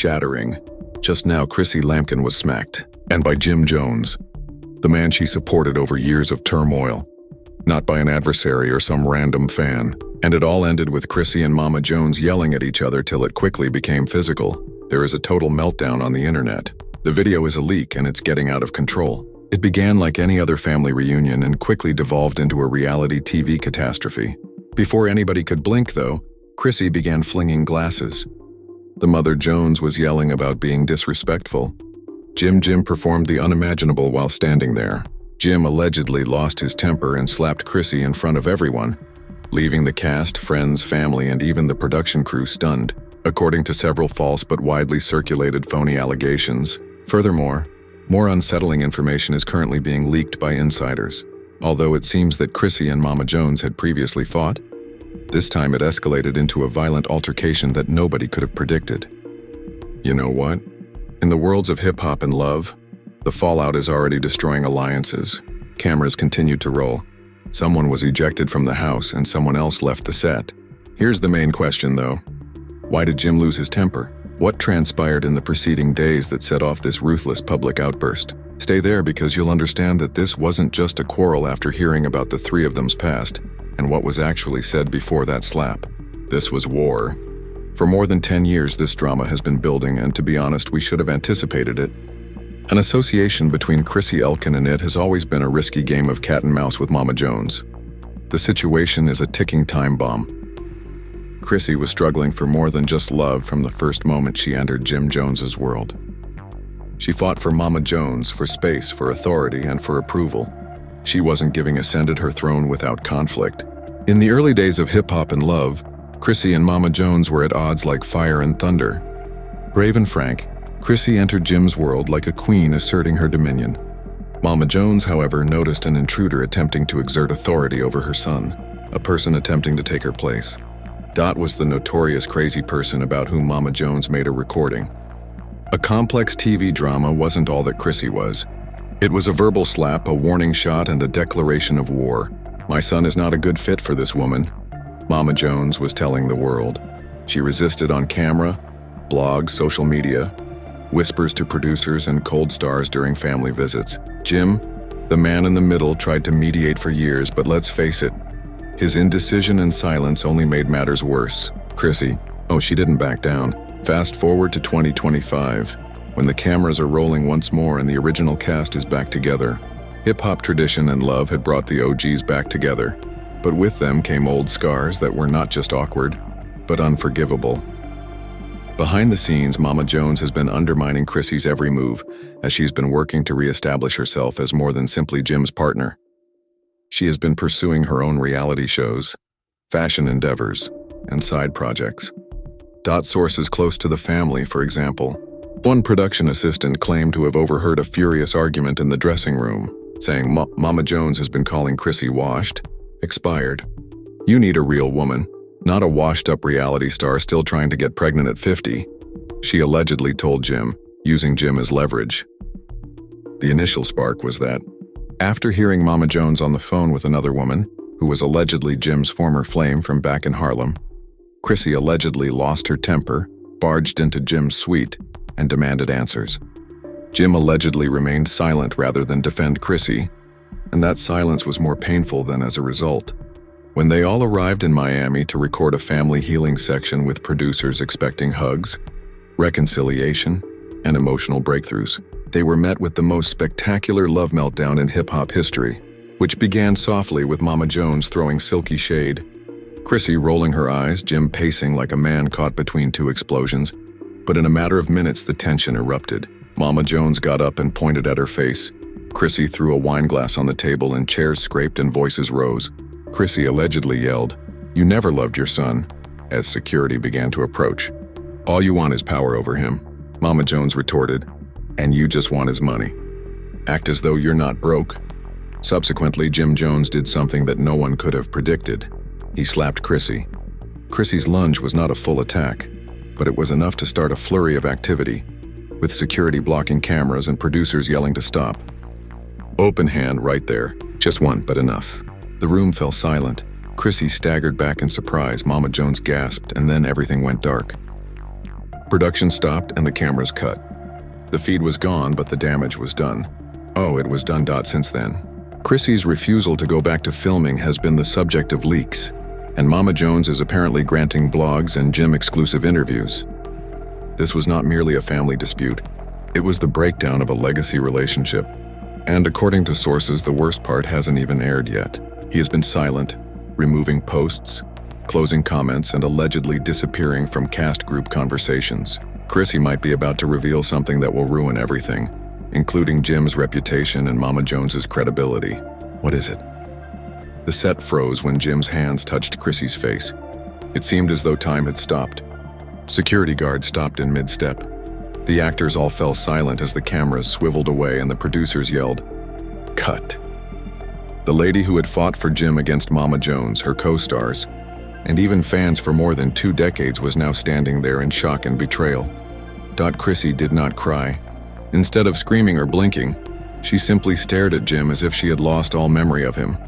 shattering. Just now, Chrissy Lampkin was smacked, and by Jim Jones, the man she supported over years of turmoil, not by an adversary or some random fan. And it all ended with Chrissy and Mama Jones yelling at each other till it quickly became physical. There is a total meltdown on the internet. The video is a leak and it's getting out of control. It began like any other family reunion and quickly devolved into a reality TV catastrophe. Before anybody could blink, though, Chrissy began flinging glasses. The mother Jones was yelling about being disrespectful. Jim performed the unimaginable while standing there. Jim allegedly lost his temper and slapped Chrissy in front of everyone, leaving the cast, friends, family, and even the production crew stunned, according to several false but widely circulated phony allegations. Furthermore, more unsettling information is currently being leaked by insiders. Although it seems that Chrissy and Mama Jones had previously fought, this time it escalated into a violent altercation that nobody could have predicted. You know what? In the worlds of hip-hop and love, the fallout is already destroying alliances. Cameras continued to roll. Someone was ejected from the house and someone else left the set. Here's the main question, though. Why did Jim lose his temper? What transpired in the preceding days that set off this ruthless public outburst? Stay there because you'll understand that this wasn't just a quarrel after hearing about the three of them's past and what was actually said before that slap. This was war. For more than 10 years, this drama has been building, and to be honest, we should have anticipated it. An association between Chrissy Elkin and it has always been a risky game of cat and mouse with Mama Jones. The situation is a ticking time bomb. Chrissy was struggling for more than just love from the first moment she entered Jim Jones's world. She fought for Mama Jones, for space, for authority, and for approval. She wasn't giving ascended her throne without conflict. In the early days of hip-hop and love, Chrissy and Mama Jones were at odds like fire and thunder. Brave and frank, Chrissy entered Jim's world like a queen asserting her dominion. Mama Jones, however, noticed an intruder attempting to exert authority over her son, a person attempting to take her place. Dot was the notorious crazy person about whom Mama Jones made a recording. A complex TV drama wasn't all that Chrissy was. It was a verbal slap, a warning shot, and a declaration of war. My son is not a good fit for this woman, Mama Jones was telling the world. She resisted on camera, blogs, social media, whispers to producers and cold stars during family visits. Jim, the man in the middle, tried to mediate for years, but let's face it, his indecision and silence only made matters worse. Chrissy, she didn't back down. Fast forward to 2025, when the cameras are rolling once more and the original cast is back together. Hip-hop tradition and love had brought the OGs back together, but with them came old scars that were not just awkward, but unforgivable. Behind the scenes, Mama Jones has been undermining Chrissy's every move as she's been working to reestablish herself as more than simply Jim's partner. She has been pursuing her own reality shows, fashion endeavors, and side projects. Sources close to the family, for example. One production assistant claimed to have overheard a furious argument in the dressing room, saying Mama Jones has been calling Chrissy washed, expired. You need a real woman, not a washed-up reality star still trying to get pregnant at 50, she allegedly told Jim, using Jim as leverage. The initial spark was that, after hearing Mama Jones on the phone with another woman, who was allegedly Jim's former flame from back in Harlem, Chrissy allegedly lost her temper, barged into Jim's suite, and demanded answers. Jim allegedly remained silent rather than defend Chrissy, and that silence was more painful than as a result. When they all arrived in Miami to record a family healing section with producers expecting hugs, reconciliation, and emotional breakthroughs, they were met with the most spectacular love meltdown in hip-hop history, which began softly with Mama Jones throwing silky shade, Chrissy rolling her eyes, Jim pacing like a man caught between two explosions, but in a matter of minutes the tension erupted. Mama Jones got up and pointed at her face. Chrissy threw a wine glass on the table and chairs scraped and voices rose. Chrissy allegedly yelled, "You never loved your son," as security began to approach. "All you want is power over him," Mama Jones retorted, "and you just want his money. Act as though you're not broke." Subsequently, Jim Jones did something that no one could have predicted. He slapped Chrissy. Chrissy's lunge was not a full attack, but it was enough to start a flurry of activity, with security blocking cameras and producers yelling to stop. Open hand right there. Just one, but enough. The room fell silent. Chrissy staggered back in surprise. Mama Jones gasped, and then everything went dark. Production stopped and the cameras cut. The feed was gone, but the damage was done. Oh, it was done. Since then, Chrissy's refusal to go back to filming has been the subject of leaks, and Mama Jones is apparently granting blogs and Jim exclusive interviews. This was not merely a family dispute. It was the breakdown of a legacy relationship. And according to sources, the worst part hasn't even aired yet. He has been silent, removing posts, closing comments, and allegedly disappearing from cast group conversations. Chrissy might be about to reveal something that will ruin everything, including Jim's reputation and Mama Jones's credibility. What is it? The set froze when Jim's hands touched Chrissy's face. It seemed as though time had stopped. Security guards stopped in mid-step. The actors all fell silent as the cameras swiveled away and the producers yelled, "Cut." The lady who had fought for Jim against Mama Jones, her co-stars, and even fans for more than 2 decades was now standing there in shock and betrayal. Chrissy did not cry. Instead of screaming or blinking, she simply stared at Jim as if she had lost all memory of him.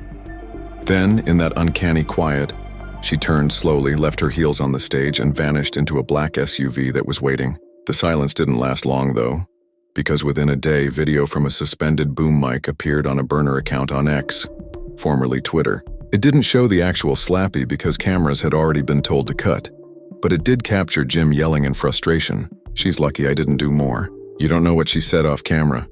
Then, in that uncanny quiet, she turned slowly, left her heels on the stage, and vanished into a black SUV that was waiting. The silence didn't last long, though, because within a day, video from a suspended boom mic appeared on a burner account on X, formerly Twitter. It didn't show the actual slappy because cameras had already been told to cut, but it did capture Jim yelling in frustration, "She's lucky I didn't do more." You don't know what she said off camera.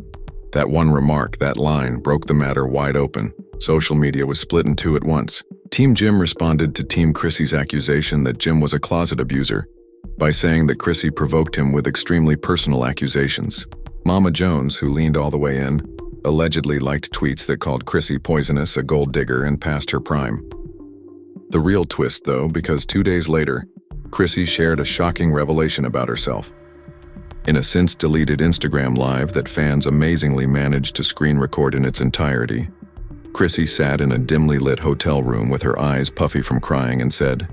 That one remark, that line, broke the matter wide open. Social media was split in two at once. Team Jim responded to Team Chrissy's accusation that Jim was a closet abuser by saying that Chrissy provoked him with extremely personal accusations. Mama Jones, who leaned all the way in, allegedly liked tweets that called Chrissy poisonous, a gold digger, and past her prime. The real twist, though, because 2 days later, Chrissy shared a shocking revelation about herself. In a since-deleted Instagram Live that fans amazingly managed to screen record in its entirety, Chrissy sat in a dimly lit hotel room with her eyes puffy from crying and said,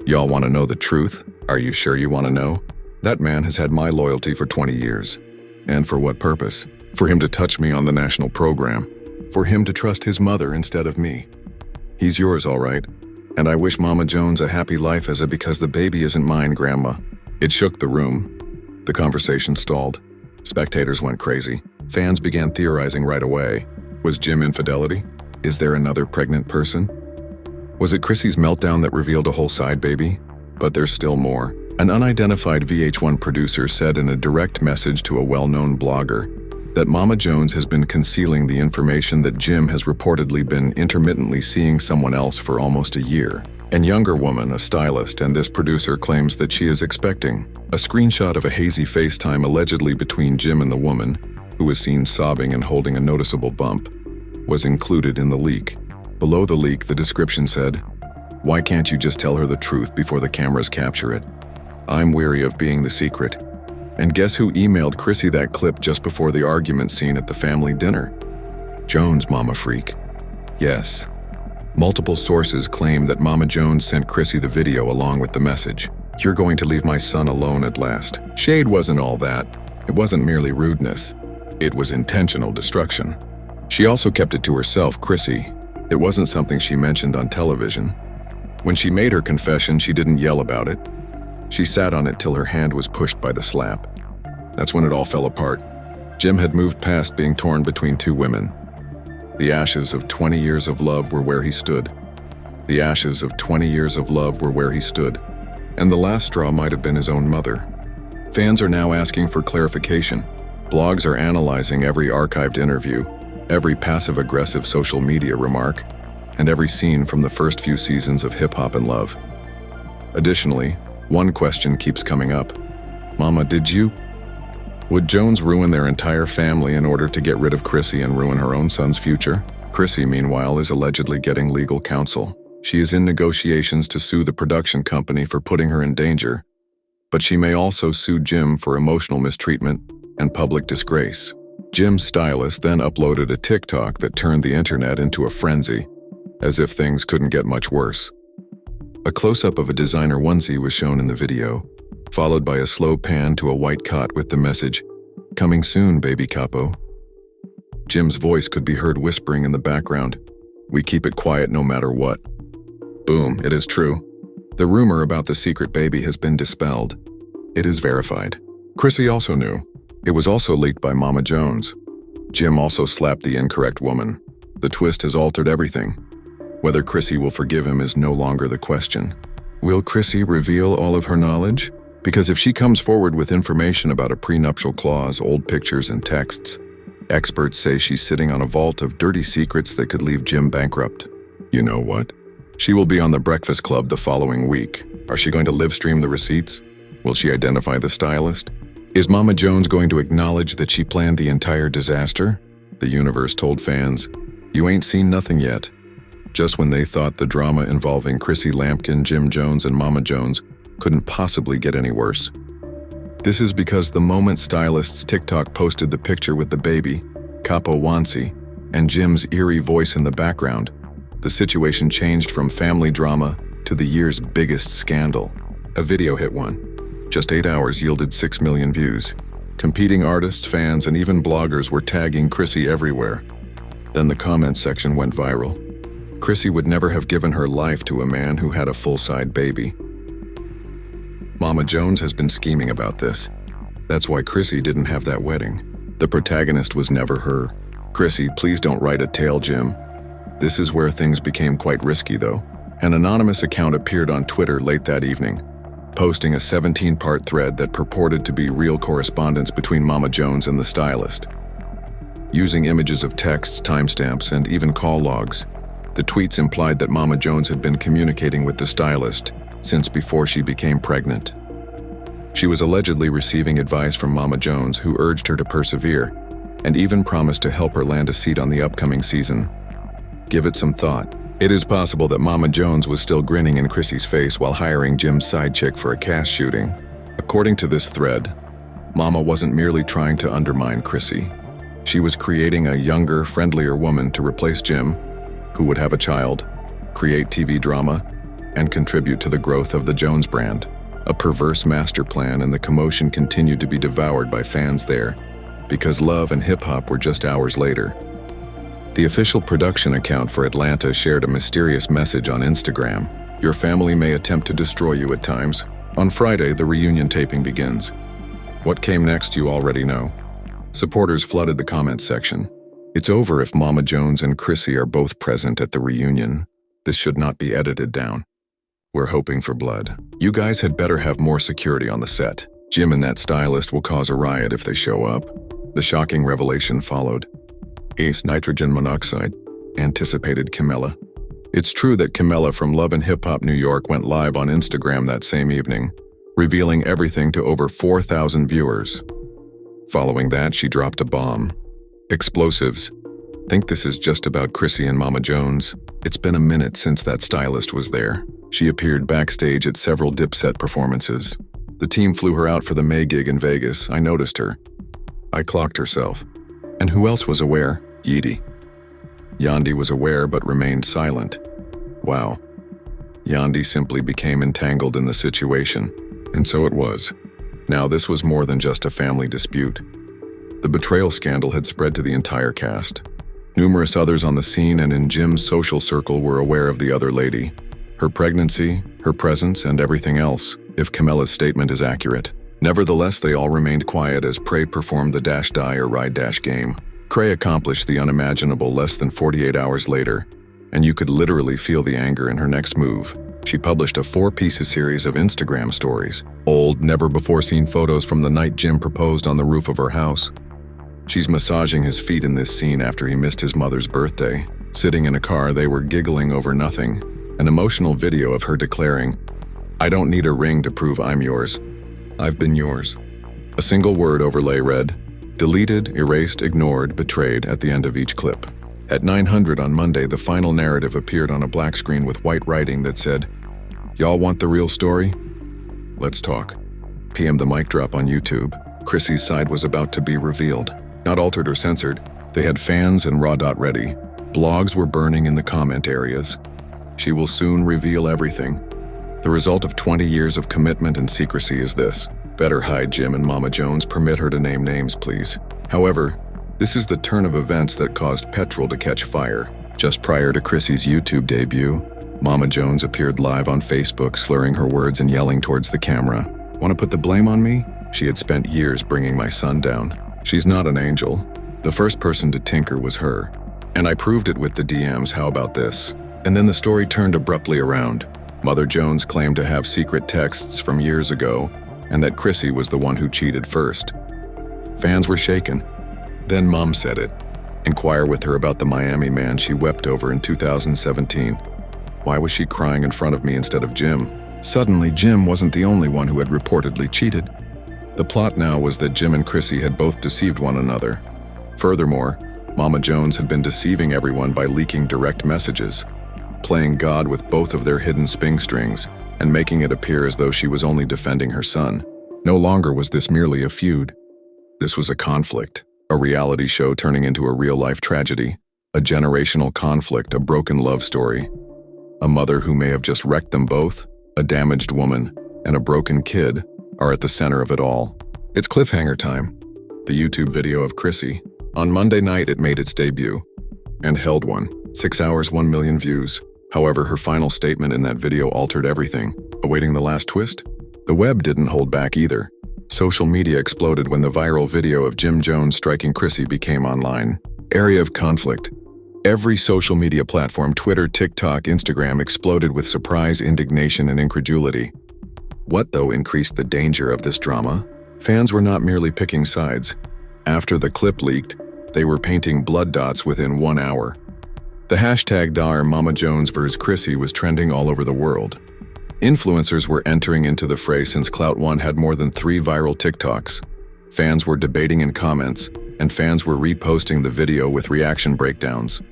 "Y'all want to know the truth? Are you sure you want to know? That man has had my loyalty for 20 years. And for what purpose? For him to touch me on the national program. For him to trust his mother instead of me. He's yours, all right. And I wish Mama Jones a happy life as a because the baby isn't mine, Grandma." It shook the room. The conversation stalled. Spectators went crazy. Fans began theorizing right away. Was Jim infidelity? Is there another pregnant person? Was it Chrissy's meltdown that revealed a whole side baby? But there's still more. An unidentified VH1 producer said in a direct message to a well-known blogger that Mama Jones has been concealing the information that Jim has reportedly been intermittently seeing someone else for almost a year. An younger woman, a stylist, and this producer claims that she is expecting. A screenshot of a hazy FaceTime allegedly between Jim and the woman, who was seen sobbing and holding a noticeable bump, was included in the leak. Below the leak, the description said, "Why can't you just tell her the truth before the cameras capture it? I'm weary of being the secret." And guess who emailed Chrissy that clip just before the argument scene at the family dinner? Jones, Mama Freak. Yes. Multiple sources claim that Mama Jones sent Chrissy the video along with the message. "You're going to leave my son alone at last." Shade wasn't all that. It wasn't merely rudeness. It was intentional destruction. She also kept it to herself, Chrissy. It wasn't something she mentioned on television. When she made her confession, she didn't yell about it. She sat on it till her hand was pushed by the slap. That's when it all fell apart. Jim had moved past being torn between two women. The ashes of 20 years of love were where he stood. The ashes of 20 years of love were where he stood. And the last straw might have been his own mother. Fans are now asking for clarification. Blogs are analyzing every archived interview, every passive-aggressive social media remark, and every scene from the first few seasons of Hip Hop and Love. Additionally, one question keeps coming up. Mama, did you? Would Jones ruin their entire family in order to get rid of Chrissy and ruin her own son's future? Chrissy, meanwhile, is allegedly getting legal counsel. She is in negotiations to sue the production company for putting her in danger, but she may also sue Jim for emotional mistreatment and public disgrace. Jim's stylist then uploaded a TikTok that turned the internet into a frenzy, as if things couldn't get much worse. A close-up of a designer onesie was shown in the video, followed by a slow pan to a white cot with the message, "Coming soon, baby capo." Jim's voice could be heard whispering in the background, "We keep it quiet no matter what." Boom, it is true. The rumor about the secret baby has been dispelled. It is verified. Chrissy also knew. It was also leaked by Mama Jones. Jim also slapped the incorrect woman. The twist has altered everything. Whether Chrissy will forgive him is no longer the question. Will Chrissy reveal all of her knowledge? Because if she comes forward with information about a prenuptial clause, old pictures and texts, experts say she's sitting on a vault of dirty secrets that could leave Jim bankrupt. You know what? She will be on the Breakfast Club the following week. Are she going to live stream the receipts? Will she identify the stylist? Is Mama Jones going to acknowledge that she planned the entire disaster? The universe told fans, "You ain't seen nothing yet." Just when they thought the drama involving Chrissy Lampkin, Jim Jones, and Mama Jones couldn't possibly get any worse. This is because the moment stylist's TikTok posted the picture with the baby, Capo Wansi, and Jim's eerie voice in the background, the situation changed from family drama to the year's biggest scandal. A video hit one. Just 8 hours yielded 6 million views. Competing artists, fans, and even bloggers were tagging Chrissy everywhere. Then the comments section went viral. Chrissy would never have given her life to a man who had a full-size baby. Mama Jones has been scheming about this. That's why Chrissy didn't have that wedding. The protagonist was never her. Chrissy, please don't write a tale, Jim. This is where things became quite risky, though. An anonymous account appeared on Twitter late that evening, posting a 17-part thread that purported to be real correspondence between Mama Jones and the stylist. Using images of texts, timestamps, and even call logs, the tweets implied that Mama Jones had been communicating with the stylist since before she became pregnant. She was allegedly receiving advice from Mama Jones, who urged her to persevere and even promised to help her land a seat on the upcoming season. Give it some thought. It is possible that Mama Jones was still grinning in Chrissy's face while hiring Jim's side chick for a cast shooting. According to this thread, Mama wasn't merely trying to undermine Chrissy. She was creating a younger, friendlier woman to replace Jim, who would have a child, create TV drama, and contribute to the growth of the Jones brand. A perverse master plan, and the commotion continued to be devoured by fans there, because love and hip-hop were just hours later. The official production account for Atlanta shared a mysterious message on Instagram. Your family may attempt to destroy you at times. On Friday, the reunion taping begins. What came next, you already know. Supporters flooded the comments section. It's over if Mama Jones and Chrissy are both present at the reunion. This should not be edited down. We're hoping for blood. You guys had better have more security on the set. Jim and that stylist will cause a riot if they show up. The shocking revelation followed. Ace nitrogen monoxide, anticipated Camilla. It's true that Camilla from Love and Hip Hop New York went live on Instagram that same evening, revealing everything to over 4,000 viewers. Following that, she dropped a bomb. Explosives. Think this is just about Chrissy and Mama Jones. It's been a minute since that stylist was there. She appeared backstage at several Dipset performances. The team flew her out for the May gig in Vegas. I noticed her. I clocked herself. And who else was aware? Yeedy. Yandi was aware but remained silent. Wow. Yandi simply became entangled in the situation. And so it was. Now this was more than just a family dispute. The betrayal scandal had spread to the entire cast. Numerous others on the scene and in Jim's social circle were aware of the other lady, her pregnancy, her presence, and everything else, if Camilla's statement is accurate. Nevertheless, they all remained quiet as Prey performed the dash die or ride dash game. Cray accomplished the unimaginable less than 48 hours later, and you could literally feel the anger in her next move. She published a 4-piece series of Instagram stories, old, never-before-seen photos from the night Jim proposed on the roof of her house. She's massaging his feet in this scene after he missed his mother's birthday. Sitting in a car, they were giggling over nothing. An emotional video of her declaring, "I don't need a ring to prove I'm yours. I've been yours." A single word overlay read, "Deleted, erased, ignored, betrayed" at the end of each clip. At 900 on Monday, the final narrative appeared on a black screen with white writing that said, "Y'all want the real story? Let's talk." PM the mic drop on YouTube. Chrissy's side was about to be revealed. Not altered or censored, they had fans and raw dot ready. Blogs were burning in the comment areas. She will soon reveal everything. The result of 20 years of commitment and secrecy is this. Better hide Jim and Mama Jones. Permit her to name names, please. However, this is the turn of events that caused petrol to catch fire. Just prior to Chrissy's YouTube debut, Mama Jones appeared live on Facebook, slurring her words and yelling towards the camera. Want to put the blame on me? She had spent years bringing my son down. She's not an angel. The first person to tinker was her. And I proved it with the DMs, how about this? And then the story turned abruptly around. Mother Jones claimed to have secret texts from years ago, and that Chrissy was the one who cheated first. Fans were shaken. Then Mom said it. Inquire with her about the Miami man she wept over in 2017. Why was she crying in front of me instead of Jim? Suddenly, Jim wasn't the only one who had reportedly cheated. The plot now was that Jim and Chrissy had both deceived one another. Furthermore, Mama Jones had been deceiving everyone by leaking direct messages, playing God with both of their hidden sping strings, and making it appear as though she was only defending her son. No longer was this merely a feud. This was a conflict, a reality show turning into a real-life tragedy, a generational conflict, a broken love story. A mother who may have just wrecked them both, a damaged woman, and a broken kid are at the center of it all. It's cliffhanger time. The YouTube video of Chrissy. On Monday night, it made its debut and held one. 6 hours, 1 million views. However, her final statement in that video altered everything. Awaiting the last twist? The web didn't hold back either. Social media exploded when the viral video of Jim Jones striking Chrissy became online. Area of conflict. Every social media platform, Twitter, TikTok, Instagram, exploded with surprise, indignation, and incredulity. What, though, increased the danger of this drama? Fans were not merely picking sides. After the clip leaked, they were painting blood dots within 1 hour. The hashtag Dar Mama Jones vs. Chrissy was trending all over the world. Influencers were entering into the fray since Clout One had more than 3 viral TikToks. Fans were debating in comments, and fans were reposting the video with reaction breakdowns.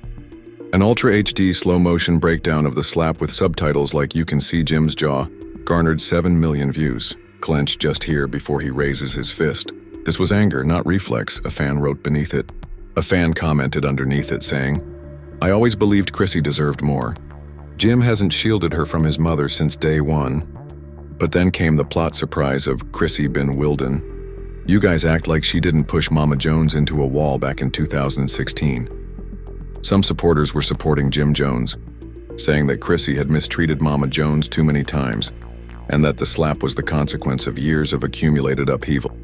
An Ultra HD slow-motion breakdown of the slap with subtitles like "You can see Jim's jaw" garnered 7 million views, clenched just here before he raises his fist. This was anger, not reflex, a fan wrote beneath it. A fan commented underneath it saying, "I always believed Chrissy deserved more. Jim hasn't shielded her from his mother since day one." But then came the plot surprise of Chrissy bin Wilden. "You guys act like she didn't push Mama Jones into a wall back in 2016. Some supporters were supporting Jim Jones, saying that Chrissy had mistreated Mama Jones too many times, and that the slap was the consequence of years of accumulated upheaval.